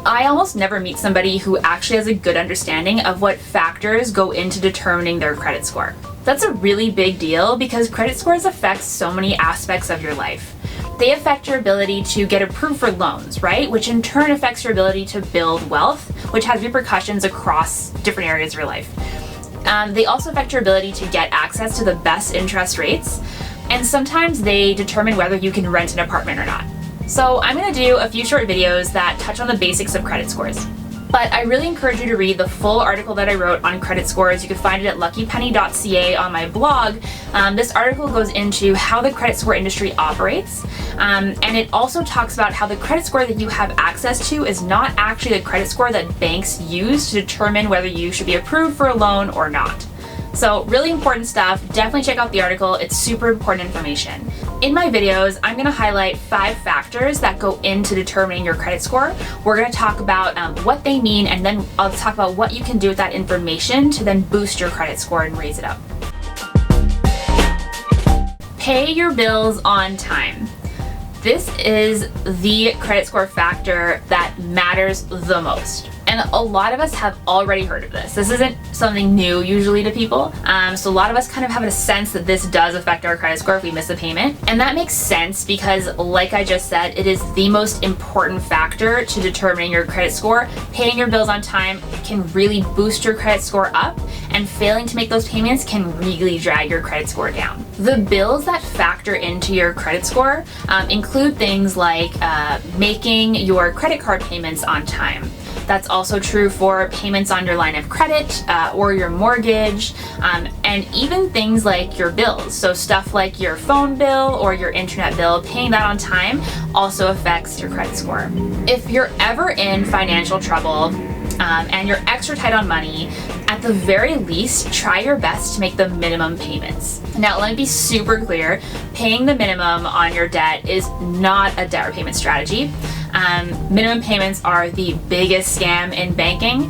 I almost never meet somebody who actually has a good understanding of what factors go into determining their credit score. That's a really big deal because credit scores affect so many aspects of your life. They affect your ability to get approved for loans, right? Which in turn affects your ability to build wealth, which has repercussions across different areas of your life. They also affect your ability to get access to the best interest rates, and sometimes they determine whether you can rent an apartment or not. So I'm going to do a few short videos that touch on the basics of credit scores. But I really encourage you to read the full article that I wrote on credit scores. You can find it at luckypenny.ca on my blog. This article goes into how the credit score industry operates, and it also talks about how the credit score that you have access to is not actually the credit score that banks use to determine whether you should be approved for a loan or not. So really important stuff. Definitely check out the article. It's super important information. In my videos, I'm going to highlight 5 factors that go into determining your credit score. We're going to talk about what they mean, and then I'll talk about what you can do with that information to then boost your credit score and raise it up. Pay your bills on time. This is the credit score factor that matters the most. And a lot of us have already heard of this. This isn't something new usually to people. So a lot of us kind of have a sense that this does affect our credit score if we miss a payment. And that makes sense because, like I just said, it is the most important factor to determining your credit score. Paying your bills on time can really boost your credit score up, and failing to make those payments can really drag your credit score down. The bills that factor into your credit score include things like making your credit card payments on time. That's also true for payments on your line of credit or your mortgage, and even things like your bills. So stuff like your phone bill or your internet bill, paying that on time also affects your credit score. If you're ever in financial trouble and you're extra tight on money, at the very least, try your best to make the minimum payments. Now, let me be super clear. Paying the minimum on your debt is not a debt repayment strategy. Minimum payments are the biggest scam in banking.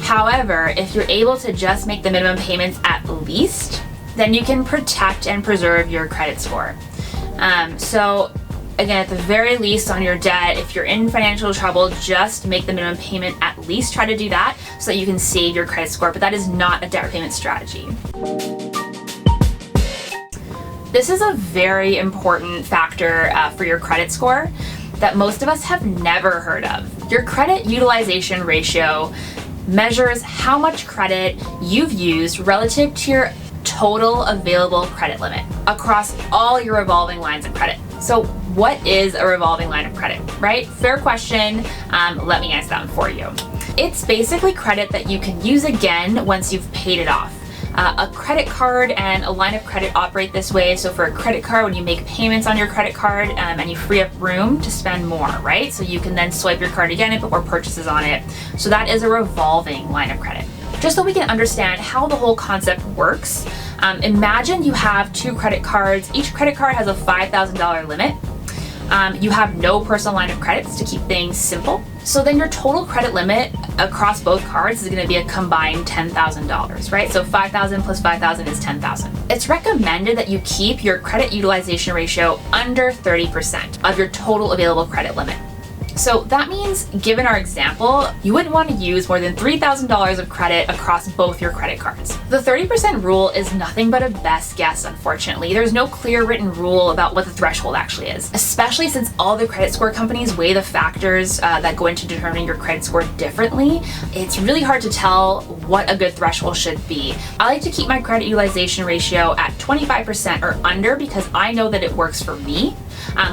However, if you're able to just make the minimum payments at least, then you can protect and preserve your credit score. So again, at the very least on your debt, if you're in financial trouble, just make the minimum payment at least. Try to do that so that you can save your credit score, but that is not a debt repayment strategy. This is a very important factor for your credit score that most of us have never heard of. Your credit utilization ratio measures how much credit you've used relative to your total available credit limit across all your revolving lines of credit. So what is a revolving line of credit, right? Fair question. Let me answer that one for you. It's basically credit that you can use again once you've paid it off. A credit card and a line of credit operate this way. So for a credit card, when you make payments on your credit card and you free up room to spend more, right? So you can then swipe your card again and put more purchases on it. So that is a revolving line of credit. Just so we can understand how the whole concept works, imagine you have 2 credit cards. Each credit card has a $5,000 limit. You have no personal line of credits to keep things simple. So then your total credit limit across both cards is going to be a combined $10,000, right? So 5,000 plus 5,000 is 10,000. It's recommended that you keep your credit utilization ratio under 30% of your total available credit limit. So that means, given our example, you wouldn't want to use more than $3,000 of credit across both your credit cards. The 30% rule is nothing but a best guess, unfortunately. There's no clear written rule about what the threshold actually is, especially since all the credit score companies weigh the factors that go into determining your credit score differently. It's really hard to tell what a good threshold should be. I like to keep my credit utilization ratio at 25% or under because I know that it works for me.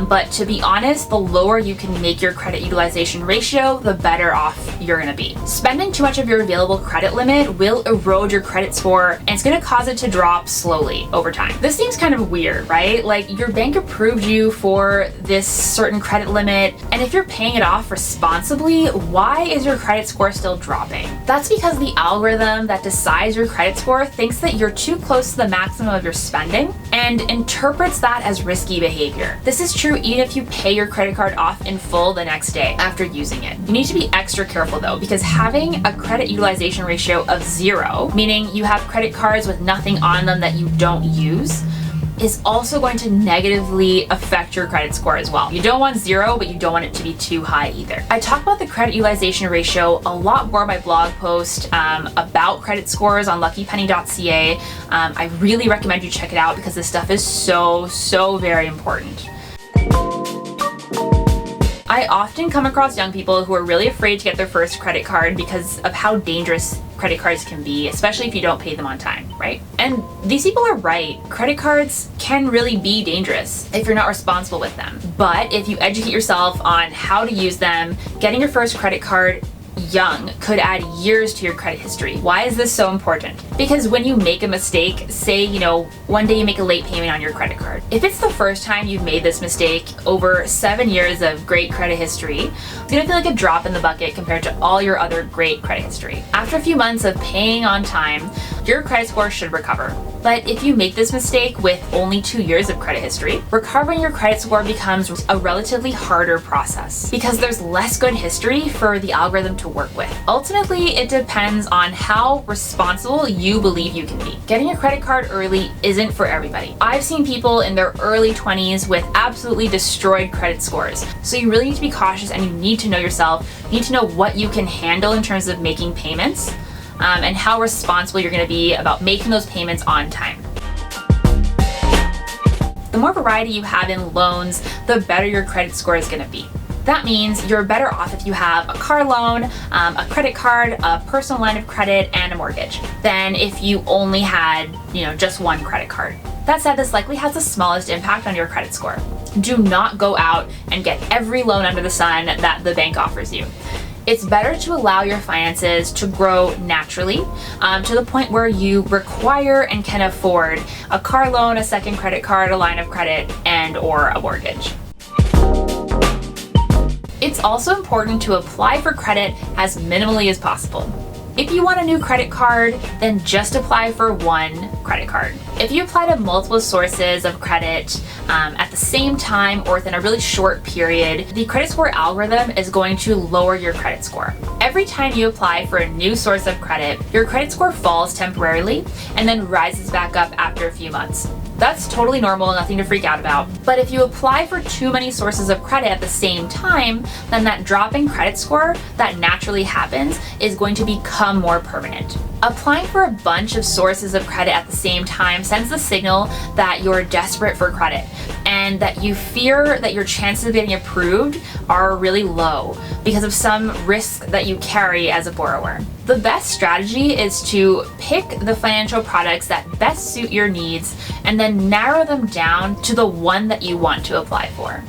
But to be honest, the lower you can make your credit utilization ratio, the better off you're gonna be. Spending too much of your available credit limit will erode your credit score, and it's gonna cause it to drop slowly over time. This seems kind of weird, right? Like, your bank approved you for this certain credit limit, and if you're paying it off responsibly, why is your credit score still dropping? That's because the algorithm that decides your credit score thinks that you're too close to the maximum of your spending and interprets that as risky behavior. This is true even if you pay your credit card off in full the next day after using it. You need to be extra careful though, because having a credit utilization ratio of 0, meaning you have credit cards with nothing on them that you don't use, is also going to negatively affect your credit score as well. You don't want 0, but you don't want it to be too high either. I talk about the credit utilization ratio a lot more in my blog post about credit scores on luckypenny.ca. I really recommend you check it out because this stuff is so very important. I often come across young people who are really afraid to get their first credit card because of how dangerous credit cards can be, especially if you don't pay them on time, right? And these people are right. Credit cards can really be dangerous if you're not responsible with them. But if you educate yourself on how to use them, getting your first credit card young could add years to your credit history. Why is this so important? Because when you make a mistake, say, one day you make a late payment on your credit card. If it's the first time you've made this mistake over 7 years of great credit history, it's gonna feel like a drop in the bucket compared to all your other great credit history. After a few months of paying on time, your credit score should recover. But if you make this mistake with only 2 years of credit history, recovering your credit score becomes a relatively harder process because there's less good history for the algorithm to work with. Ultimately, it depends on how responsible you believe you can be. Getting a credit card early isn't for everybody. I've seen people in their early 20s with absolutely destroyed credit scores. So you really need to be cautious and you need to know yourself. You need to know what you can handle in terms of making payments. And how responsible you're going to be about making those payments on time. The more variety you have in loans, the better your credit score is going to be. That means you're better off if you have a car loan, a credit card, a personal line of credit, and a mortgage than if you only had, just one credit card. That said, this likely has the smallest impact on your credit score. Do not go out and get every loan under the sun that the bank offers you. It's better to allow your finances to grow naturally to the point where you require and can afford a car loan, a second credit card, a line of credit, and/or a mortgage. It's also important to apply for credit as minimally as possible. If you want a new credit card, then just apply for one credit card. If you apply to multiple sources of credit at the same time or within a really short period, the credit score algorithm is going to lower your credit score. Every time you apply for a new source of credit, your credit score falls temporarily and then rises back up after a few months. That's totally normal, nothing to freak out about. But if you apply for too many sources of credit at the same time, then that drop in credit score that naturally happens is going to become more permanent. Applying for a bunch of sources of credit at the same time sends the signal that you're desperate for credit and that you fear that your chances of getting approved are really low because of some risk that you carry as a borrower. The best strategy is to pick the financial products that best suit your needs and then narrow them down to the one that you want to apply for.